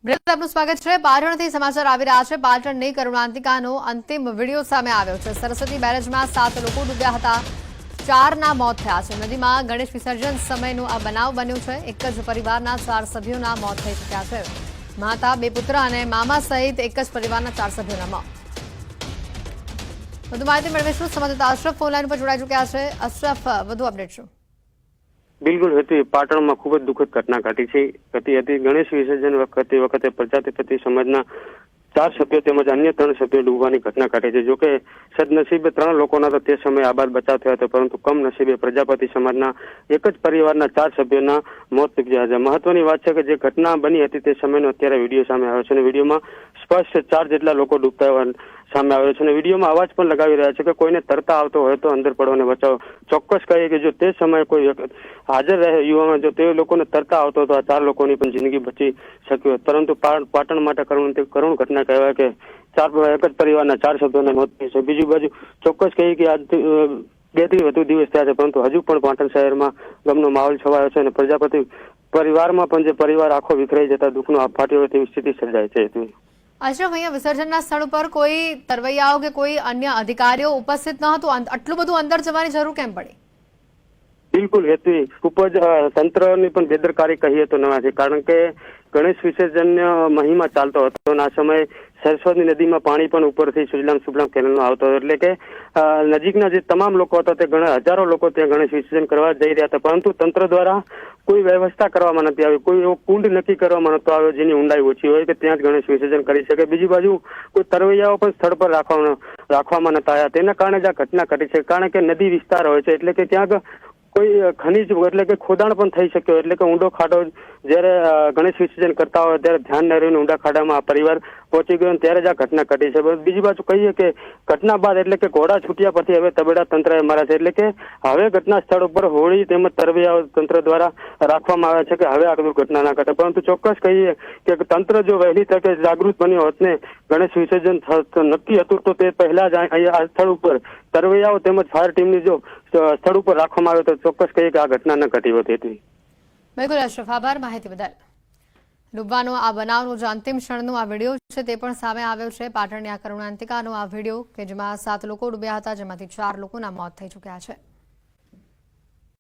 Break આપનું સ્વાગત છે। પાટણથી સમાચાર આવી રહ્યા છે। પાટણની કરુણાંતિકાનો અંતિમ વિડીયો સામે આવ્યો છે। સરસ્વતી બેરેજમાં 7 લોકો ડૂબ્યા હતા, 4ના મોત થયા છે। નદીમાં ગણેશ વિસર્જન સમયનો આ બનાવ બન્યો છે। એક જ પરિવારના 4 સભ્યોના મોત થઈ ચૂક્યા છે। માતા, 2 પુત્ર અને મામા સહિત એક જ પરિવારના 4 સભ્યોના મોત। વધુ માહિતી મેળવીશું। સંવાદદાતા અશરફ ફોનલાઈન પર જોડાઈ ચૂક્યા છે। અશરફ, વધુ અપડેટ શું? બિલકુલ હતી। પાટણમાં ખૂબ જ દુઃખદ ઘટના ઘટી હતી। ગણેશ વિસર્જન વખતે પ્રજાપતિ સમાજના 4 સભ્યો તેમજ અન્ય 3 સભ્યો ડૂબવાની ઘટના ઘટી છે। જોકે સદનસીબે 3 લોકોના તો તે સમયે આબાદ બચાવ થયો હતો, પરંતુ કમનસીબે પ્રજાપતિ સમાજના એક જ પરિવારના 4 સભ્યોના મોત નીપજ્યા છે। મહત્વની વાત છે કે જે ઘટના બની હતી તે સમયનો અત્યારે વિડીયો સામે આવ્યો છે અને વિડીયોમાં સ્પષ્ટ 4 જેટલા લોકો ડૂબતા સામે આવ્યો છે અને વિડીયોમાં અવાજ પણ લગાવી રહ્યા છે કે કોઈને તરતા આવતો હોય તો અંદર પડવાને બચાવો। ચોક્કસ કહીએ કે જો તે સમયે કોઈ હાજર રહે યુવામાં જો તે લોકોને તરતા આવતો તો આ 4 લોકોની પણ જિંદગી બચી શક્યો, પરંતુ પાટણ માટે કરુણ ઘટના કહેવાય કે એક જ પરિવારના 4 સભ્યોના મોત થયા છે। બીજી બાજુ ચોક્કસ કહીએ કે આજ 2 થી વધુ દિવસ થયા છે, પરંતુ હજુ પણ પાટણ શહેરમાં ગમનો માહોલ છવાયો છે અને પ્રજાપતિ પરિવારમાં પણ જે પરિવાર આખો વિખરાઈ જતા દુઃખનો આપ ફાટ્યો હોય તેવી સ્થિતિ સર્જાય છે। અશરફ, અહીંયા વિસર્જનના સ્થળ પર કોઈ તરવૈયાઓ કે કોઈ અન્ય અધિકારીઓ ઉપસ્થિત ન હતું, આટલું બધું અંદર જવાની જરૂર કેમ પડી? બિલકુલ હેતુ ખૂબ જ તંત્રની પણ બેદરકારી કહીએ તો ન છે, કારણ કે ગણેશ વિસર્જન મહિમા ચાલતો હતો અને આ સમયે સરસ્વતી નદીમાં પાણી પણ ઉપરથી સુજલામ સુફલામ કેનાલનો આવતો હતો, એટલે કે નજીકના જે તમામ લોકો હતા તે હજારો લોકો ત્યાં ગણેશ વિસર્જન કરવા જઈ રહ્યા હતા, પરંતુ તંત્ર દ્વારા કોઈ વ્યવસ્થા કરવામાં નથી આવી, કોઈ એવો કુંડ નક્કી કરવામાં નતો આવ્યો જેની ઊંડાઈ ઓછી હોય કે ત્યાં જ ગણેશ વિસર્જન કરી શકે। બીજી બાજુ કોઈ તરવૈયાઓ પણ સ્થળ પર રાખવામાં નતા આવ્યા, તેના કારણે જ આ ઘટના ઘટી છે। કારણ કે નદી વિસ્તાર હોય છે, એટલે કે ત્યાં કોઈ ખનીજ એટલે કે ખોદાણ પણ થઈ શક્યો, એટલે કે ઊંડો ખાડો જ્યારે ગણેશ વિસર્જન કરતા હોય ત્યારે ધ્યાન ન રહીને ઊંડા ખાડામાં આ પરિવાર પહોંચી ગયો ત્યારે જ આ ઘટના ઘટી છે। બીજી બાજુ કહીએ કે ઘટના બાદ એટલે કે ઘોડા છૂટ્યા પછી હવે તબેડા તંત્રએ માર્યા છે, એટલે કે હવે ઘટના સ્થળ ઉપર હોળી તેમજ તરવૈયાઓ તંત્ર દ્વારા રાખવામાં આવ્યા છે કે હવે આ ઘટના ના ઘટે, પરંતુ ચોક્કસ કહીએ કે તંત્ર જો વહેલી તકે જાગૃત બન્યો હોત ને ગણેશ વિસર્જન નક્કી હતું તો તે પહેલા જ અહીંયા આ સ્થળ ઉપર તરવૈયાઓ તેમજ ફાયર ટીમની જો સ્થળ ઉપર રાખવામાં આવ્યો તો ચોક્કસ કહીએ કે આ ઘટના ન ઘટી હોતી। બિલકુલ અશરફ, આભાર માહિતી બદલ। ડૂબવાનો આ બનાવનો જે અંતિમ ક્ષણનો આ વિડીયો છે તે પણ સામે આવ્યો છે। પાટણની આ કરુણાંતિકાનો આ વિડીયો કે જેમાં 7 લોકો ડૂબ્યા હતા, જેમાંથી 4 લોકોના મોત થઈ ચૂક્યા છે।